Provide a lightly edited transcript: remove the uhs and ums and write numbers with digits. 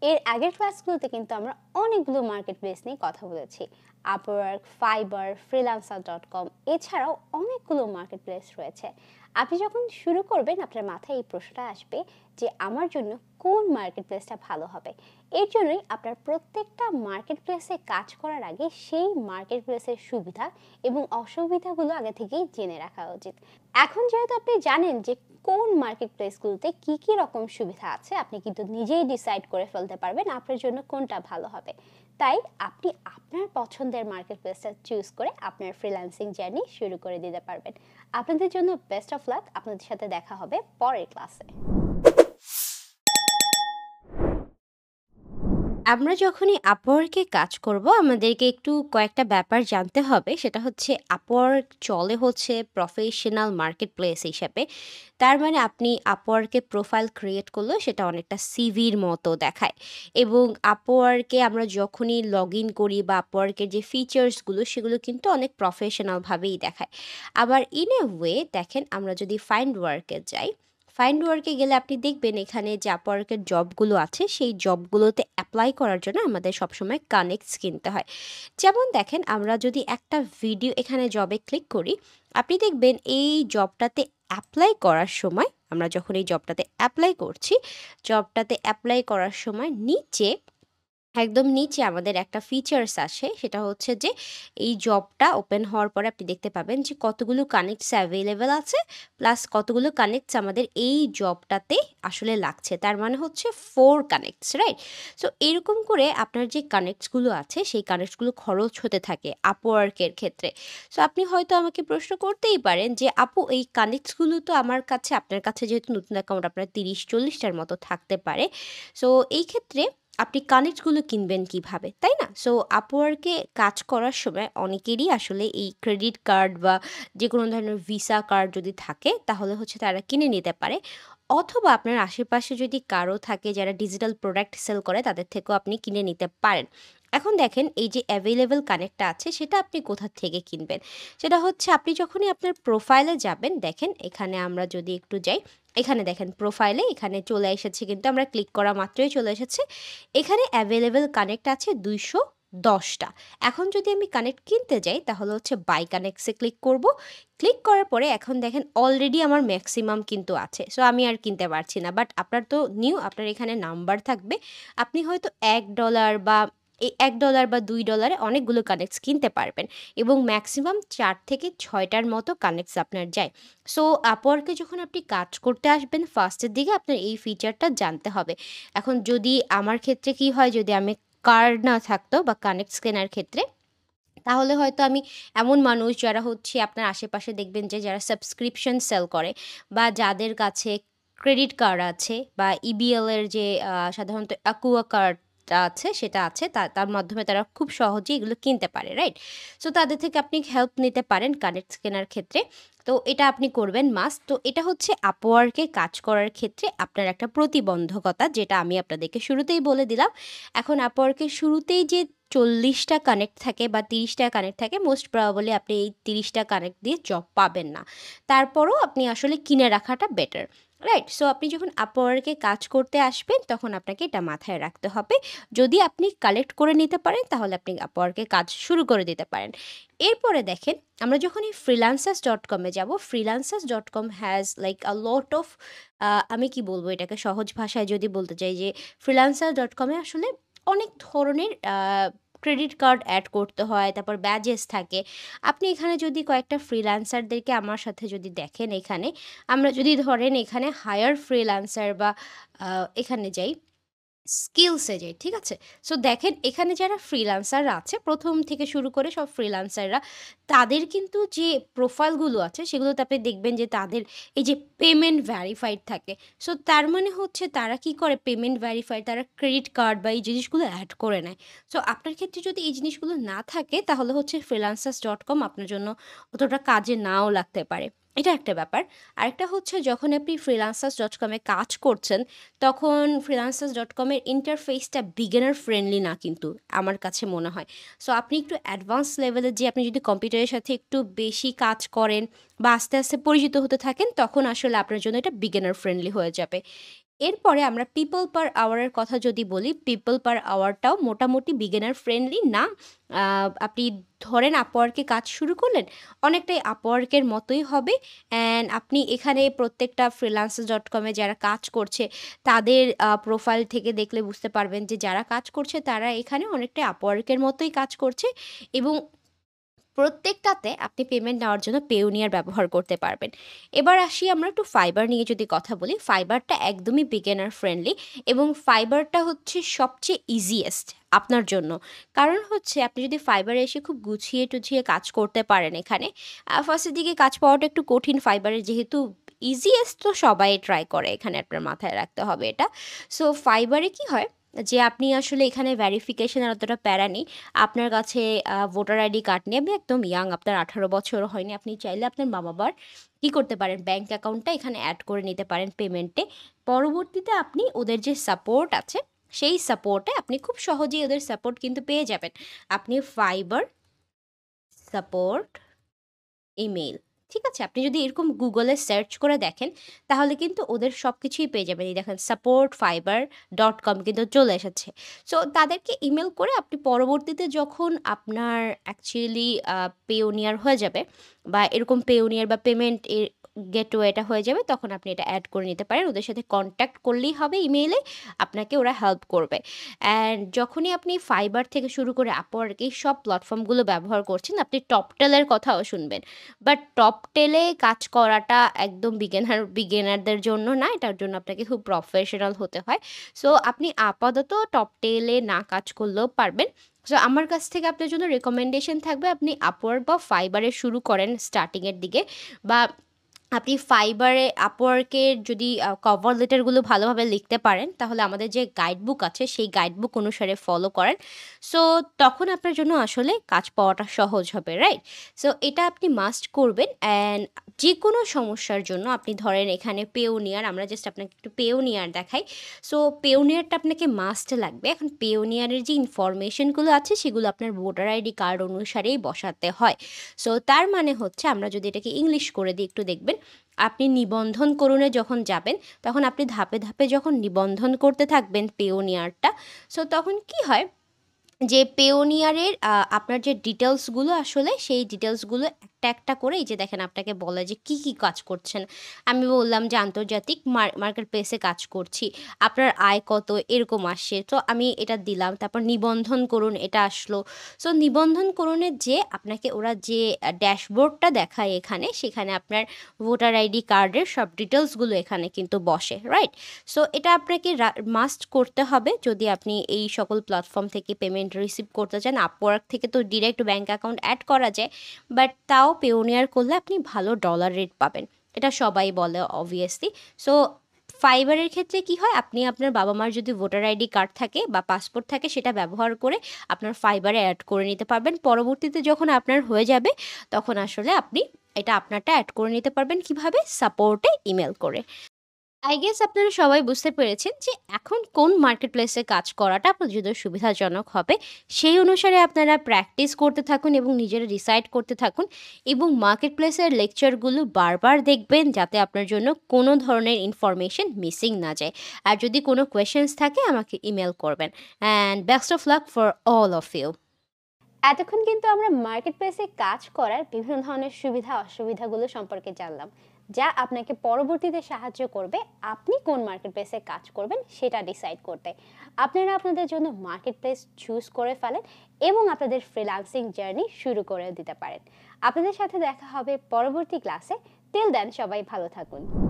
এর আগের ক্লাসগুলোতে কিন্তু আমরা অনেকগুলো মার্কেট প্লেস নিয়ে কথা বলেছি। আপওয়ার্ক, ফাইবার, ফ্রিল্যান্সার.কম এছাড়াও অনেকগুলো মার্কেট প্লেস রয়েছে। আপনি যখন শুরু করবেন আপনার মাথায় এই প্রশ্নটা আসবে যে আমার জন্য কোন মার্কেট প্লেসটা ভালো হবে। এর জন্যই আপনার প্রত্যেকটা মার্কেট প্লেসে কাজ করার আগে সেই মার্কেট প্লেসের সুবিধা এবং অসুবিধাগুলো আগে থেকেই জেনে রাখা উচিত। এখন যেহেতু আপনি জানেন যে কোন মার্কেট প্লেসগুলোতে কী কী রকম সুবিধা আছে, আপনি কিন্তু নিজেই ডিসাইড করে ফেলতে পারবেন আপনার জন্য কোনটা ভালো হবে। তাই আপনি আপনার পছন্দের মার্কেট প্লেসটা চুজ করে আপনার ফ্রিল্যান্সিং জার্নি শুরু করে দিতে পারবেন। আপনাদের জন্য বেস্ট অফ লাক। আপনাদের সাথে দেখা হবে পরের ক্লাসে। আমরা যখনই আপওয়ার্কে কাজ করব আমাদেরকে একটু কয়েকটা ব্যাপার জানতে হবে। সেটা হচ্ছে আপওয়ার্ক চলে হচ্ছে প্রফেশনাল মার্কেট প্লেস হিসেবে। তার মানে আপনি আপওয়ার্কে প্রোফাইল ক্রিয়েট করলেও সেটা অনেকটা সিভির মতো দেখায়। এবং আপওয়ার্কে আমরা যখনই লগ ইন করি বা আপওয়ার্কের যে ফিচার্সগুলো সেগুলো কিন্তু অনেক প্রফেশনালভাবেই দেখায়। আবার ইন এ ওয়ে দেখেন, আমরা যদি ফাইন্ড ওয়ার্কে যাই, ফাইন্ড ওয়ার্কে গেলে আপনি দেখবেন এখানে যে আপওয়ার্কের জবগুলো আছে সেই জবগুলোতে অ্যাপ্লাই করার জন্য আমাদের সবসময় কানেক্টস কিনতে হয়। যেমন দেখেন, আমরা যদি একটা ভিডিও এখানে জবে ক্লিক করি, আপনি দেখবেন এই জবটাতে অ্যাপ্লাই করার সময়, আমরা যখন এই জবটাতে অ্যাপ্লাই করার সময় নিচে, একদম নিচে আমাদের একটা ফিচার্স আসে। সেটা হচ্ছে যে এই জবটা ওপেন হওয়ার পরে আপনি দেখতে পাবেন যে কতগুলো কানেক্টস অ্যাভেলেবেল আছে, প্লাস কতগুলো কানেক্টস আমাদের এই জবটাতে আসলে লাগছে। তার মানে হচ্ছে 4 কানেক্টস, রাইট? সো এরকম করে আপনার যে কানেক্টসগুলো আছে সেই কানেক্টসগুলো খরচ হতে থাকে আপওয়ার্কের ক্ষেত্রে। সো আপনি হয়তো আমাকে প্রশ্ন করতেই পারেন যে আপু, এই কানেক্টসগুলো তো আমার কাছে, আপনার কাছে যেহেতু নতুন অ্যাকাউন্ট আপনার 30-40 টার মতো থাকতে পারে। সো এই ক্ষেত্রে আপনি কানেক্টগুলো কিনবেন কিভাবে, তাই না? সো আপওয়ার্কে কাজ করার সময় অনেকেরই আসলে এই ক্রেডিট কার্ড বা যেকোনো ধরনের ভিসা কার্ড যদি থাকে তাহলে হচ্ছে তারা কিনে নিতে পারে। অথবা আপনার আশেপাশে যদি কারো থাকে যারা ডিজিটাল প্রোডাক্ট সেল করে, তাদের থেকেও আপনি কিনে নিতে পারেন। এখন দেখেন, এই যে অ্যাভেলেবল কানেক্টটা আছে সেটা আপনি কোথা থেকে কিনবেন? সেটা হচ্ছে আপনি যখনই আপনার প্রোফাইলে যাবেন, দেখেন এখানে আমরা যদি একটু যাই, এখানে দেখেন প্রোফাইলে এখানে চলে এসেছে, কিন্তু আমরা ক্লিক করা মাত্রই চলে এসেছে। এখানে অ্যাভেলেবল কানেক্ট আছে ২১০ টা। এখন যদি আমি কানেক্ট কিনতে যাই তাহলে হচ্ছে বাই কানেক্টস এ ক্লিক করব। ক্লিক করার পরে এখন দেখেন অলরেডি আমার মেক্সিমাম কিন্তু আছে। সো আমি আর কিনতে পারছি না। বাট আপনার তো নিউ, আপনার এখানে নাম্বার থাকবে। আপনি হয়তো $১ বা এই $১ বা $২ এ অনেকগুলো কানেক্টস কিনতে পারবেন এবং মেক্সিমাম ৪ থেকে ৬ টার মতো কানেক্টস আপনার যায়। সো আপওয়ার্কে যখন আপনি কাজ করতে আসবেন ফার্স্টের দিকে আপনার এই ফিচারটা জানতে হবে। এখন যদি আমার ক্ষেত্রে কি হয়, যদি আমি কার্ড না থাকতো বা কানেক্টস কেনার ক্ষেত্রে, তাহলে হয়তো আমি এমন মানুষ যারা হচ্ছে আপনার আশেপাশে দেখবেন যে যারা সাবস্ক্রিপশন সেল করে বা যাদের কাছে ক্রেডিট কার্ড আছে বা ইবিএল এর যে সাধারণত অ্যাকুয়া কার্ডটা আছে সেটা আছে, তার মাধ্যমে তারা খুব সহজেই এগুলো কিনতে পারে, রাইট? সো তাদের থেকে আপনি হেল্প নিতে পারেন কানেক্টস কেনার ক্ষেত্রে। তো এটা আপনি করবেন মাস্ট। তো এটা হচ্ছে আপওয়ার্কে কাজ করার ক্ষেত্রে আপনার একটা প্রতিবন্ধকতা, যেটা আমি আপনাদেরকে শুরুতেই বলে দিলাম। এখন আপওয়ার্কের শুরুতেই যে ৪০ টা কানেক্ট থাকে বা ৩০ টা কানেক্ট থাকে, মোস্ট প্রবাবলি আপনি এই ৩০ টা কানেক্ট দিয়ে জব পাবেন না। তারপরও আপনি আসলে কিনে রাখাটা বেটার, রাইট? সো আপনি যখন আপওয়ার্কে কাজ করতে আসবেন তখন আপনাকে এটা মাথায় রাখতে হবে। যদি আপনি কালেক্ট করে নিতে পারেন তাহলে আপনি আপওয়ার্কে কাজ শুরু করে দিতে পারেন। এরপরে দেখেন, আমরা যখন এই freelancers.com এ যাব, freelancers.com has like a lot of, আমি কি বলবো এটাকে সহজ ভাষায় যদি বলতে চাই, যে freelancer.com এ আসলে অনেক ধরনের ক্রেডিট কার্ড অ্যাড করতে হয়, তারপর ব্যাজেস থাকে। আপনি এখানে যদি কয়েকটা ফ্রিল্যান্সারদেরকে আমার সাথে যদি দেখেন, এখানে আমরা যদি ধরেন এখানে হায়ার ফ্রিল্যান্সার বা এখানে যাই, স্কিলসে যাই, ঠিক আছে? সো দেখেন এখানে যারা ফ্রিল্যান্সাররা আছে, ১ম থেকে শুরু করে সব ফ্রিল্যান্সাররা, তাদের কিন্তু যে প্রোফাইলগুলো আছে সেগুলোতে আপনি দেখবেন যে তাদের এই যে পেমেন্ট ভেরিফাইড থাকে। সো তার মানে হচ্ছে তারা কি করে, পেমেন্ট ভেরিফাইড, তারা ক্রেডিট কার্ড বা এই জিনিসগুলো এড করে নেয়। সো আপনার ক্ষেত্রে যদি এই জিনিসগুলো না থাকে তাহলে হচ্ছে freelancers.com আপনার জন্য অতটা কাজে নাও লাগতে পারে। এটা একটা ব্যাপার। আরেকটা হচ্ছে, যখন আপনি freelancers.com এ কাজ করছেন তখন freelancers.com এর ইন্টারফেসটা বিগিনার ফ্রেন্ডলি না কিন্তু, আমার কাছে মনে হয়। সো আপনি একটু অ্যাডভান্স লেভেলের, যে আপনি যদি কম্পিউটারের সাথে একটু বেশি কাজ করেন বা আস্তে, আস্তে পরিচিত হতে থাকেন, তখন আসলে আপনার জন্য এটা বিগিনার ফ্রেন্ডলি হয়ে যাবে। এরপরে আমরা পিপল পার আওয়ারের কথা যদি বলি, পিপল পার আওয়ারটাও মোটামুটি বিগিনার ফ্রেন্ডলি না। আপনি ধরেন Upwork এ কাজ শুরু করলেন, অনেকটাই Upwork এর মতোই হবে। অ্যান্ড আপনি এখানে প্রত্যেকটা freelancer.com এ যারা কাজ করছে তাদের প্রোফাইল থেকে দেখলে বুঝতে পারবেন যে যারা কাজ করছে তারা এখানে অনেকটাই Upwork এর মতোই কাজ করছে এবং প্রত্যেকটাতে আপনি পেমেন্ট নেওয়ার জন্য পেওনিয়ার ব্যবহার করতে পারবেন। এবার আসি আমরা একটু ফাইবার নিয়ে যদি কথা বলি, ফাইবারটা একদমই বিগিনার ফ্রেন্ডলি এবং ফাইবারটা হচ্ছে সবচেয়ে ইজিয়েস্ট আপনার জন্য। কারণ হচ্ছে আপনি যদি ফাইবারে এসে খুব গুছিয়ে-টুছিয়ে কাজ করতে পারেন এখানে, ফার্স্টের দিকে কাজ পাওয়াটা একটু কঠিন ফাইবারে যেহেতু ইজিয়েস্ট তো সবাই ট্রাই করে এখানে আপনার মাথায় রাখতে হবে এটা। সো ফাইবারে কি হয় যে আপনি আসলে এখানে ভেরিফিকেশনের অতটা প্যারা নেই। আপনার কাছে ভোটার আইডি কার্ড নিয়ে আপনি একদম ইয়াং, আপনার 18 বছরও হয়নি। আপনি চাইলে আপনার মা-বাবার কি করতে পারেন, ব্যাংক অ্যাকাউন্টটা এখানে এড করে নিতে পারেন পেমেন্টে। পরবর্তীতে আপনি ওদের যে সাপোর্ট আছে, সেই সাপোর্টে আপনি খুব সহজেই ওদের সাপোর্ট কিন্তু পেয়ে যাবেন। আপনি ফাইবার সাপোর্ট ইমেইল। ঠিক আছে? আপনি যদি এরকম গুগলে সার্চ করে দেখেন, তাহলে কিন্তু ওদের সবকিছুই পেয়ে যাবেন। এই দেখেন supportfiverr.com কিন্তু চলে এসেছে। সো তাদেরকে ইমেইল করে আপনি পরবর্তীতে যখন আপনার অ্যাকচুয়ালি পেওনিয়ার হয়ে যাবে বা এরকম পেওনিয়ার বা পেমেন্ট গেটওয়েটা হয়ে যাবে, তখন আপনি এটা এড করে নিতে পারেন। ওদের সাথে কনট্যাক্ট করলেই হবে ইমেইলে, আপনাকে ওরা হেল্প করবে। অ্যান্ড যখনই আপনি ফাইবার থেকে শুরু করে Upwork এই সব প্ল্যাটফর্মগুলো ব্যবহার করছেন, আপনি টপটেলের কথাও শুনবেন। বাট টপটেলে কাজ করাটা একদম বিগিনারদের জন্য না। এটার জন্য আপনাকে খুব প্রফেশনাল হতে হয়। সো আপনি আপাতত টপটেলে না কাজ করলেও পারবেন। সো আমার কাছ থেকে আপনার জন্য রিকমেন্ডেশন থাকবে আপনি Upwork বা ফাইবারে শুরু করেন স্টার্টিং এর দিকে বা আপনি Upwork এর যদি কভার লেটারগুলো ভালোভাবে লিখতে পারেন, তাহলে আমাদের যে গাইডবুক আছে, সেই গাইডবুক অনুসারে ফলো করেন। সো তখন আপনার জন্য আসলে কাজ পাওয়াটা সহজ হবে, রাইট? সো এটা আপনি মাস্ট করবেন অ্যান্ড যেকোনো সমস্যার জন্য আপনি ধরেন এখানে পেওনিয়ার, আমরা জাস্ট আপনাকে একটু পেওনিয়ার দেখাই। সো পেওনিয়ারটা আপনাকে মাস্ট লাগবে। এখন পেওনিয়ারের যে ইনফরমেশনগুলো আছে, সেগুলো আপনার ভোটার আইডি কার্ড অনুসারেই বসাতে হয়। সো তার মানে হচ্ছে আমরা যদি এটাকে ইংলিশ করে দিই একটু দেখবেন, আপনি নিবন্ধনকরণে যখন যাবেন, তখন আপনি ধাপে, ধাপে যখন নিবন্ধন করতে থাকবেন পেওনিয়ারটা, সো তখন কি হয় যে পেওনিয়ারের আপনার যে ডিটেইলসগুলো আসলে সেই ডিটেইলসগুলো একটা, একটা করে এই যে দেখেন আপনাকে বলে যে কি কাজ করছেন। আমি বললাম যে আন্তর্জাতিক মার্কেট প্লেসে কাজ করছি। আপনার আয় কত এরকম আসছে। তো আমি এটা দিলাম। তারপর নিবন্ধন করুন এটা আসলো। সো নিবন্ধন করণের যে আপনাকে ওরা যে ড্যাশবোর্ডটা দেখায় এখানে, সেখানে আপনার ভোটার আইডি কার্ডের সব ডিটেইলসগুলো এখানে কিন্তু বসে, রাইট? সো এটা আপনাকে মাস্ট করতে হবে যদি আপনি এই সকল প্ল্যাটফর্ম থেকে পেমেন্ট রিসিভ করতে চান। Upwork থেকে তো ডিরেক্ট ব্যাংক অ্যাকাউন্ট অ্যাড করা যায়। বাট তাও পেওনিয়ার করলে আপনি ভালো ডলার রেট পাবেন। এটা সবাই বলে অবভিয়াসলি। সো ফাইবারের ক্ষেত্রে কি হয়? আপনি আপনার বাবা-মার যদি ভোটার আইডি কার্ড থাকে বা পাসপোর্ট থাকে সেটা ব্যবহার করে আপনার ফাইবারে এড করে নিতে পারবেন। পরবর্তীতে যখন আপনার হয়ে যাবে তখন আসলে আপনি এটা আপনারটা এড করে নিতে পারবেন কিভাবে? সাপোর্টে ইমেইল করে। আই গেস আপনারা সবাই বুঝতে পেরেছেন যে এখন কোন মার্কেট প্লেসে কাজ করাটা আপনার জন্য সুবিধাজনক হবে। সেই অনুসারে আপনারা প্র্যাকটিস করতে থাকুন এবং নিজেরা ডিসাইড করতে থাকুন এবং মার্কেট প্লেসের লেকচারগুলো বারবার দেখবেন যাতে আপনার জন্য কোনো ধরনের ইনফরমেশন মিসিং না যায়। আর যদি কোনো কোয়েশ্চেন্স থাকে আমাকে ইমেল করবেন। And best of luck for all of you. এতক্ষণ কিন্তু আমরা মার্কেট প্লেসে কাজ করার বিভিন্ন ধরনের সুবিধা অসুবিধাগুলো সম্পর্কে জানলাম, যা আপনাকে পরবর্তীতে সাহায্য করবে আপনি কোন মার্কেট প্লেসে কাজ করবেন সেটা ডিসাইড করতে। আপনারা আপনাদের জন্য মার্কেট প্লেস চুজ করে ফেলেন এবং আপনাদের ফ্রিল্যান্সিং জার্নি শুরু করে দিতে পারেন। আপনাদের সাথে দেখা হবে পরবর্তী ক্লাসে। টিল দেন সবাই ভালো থাকুন।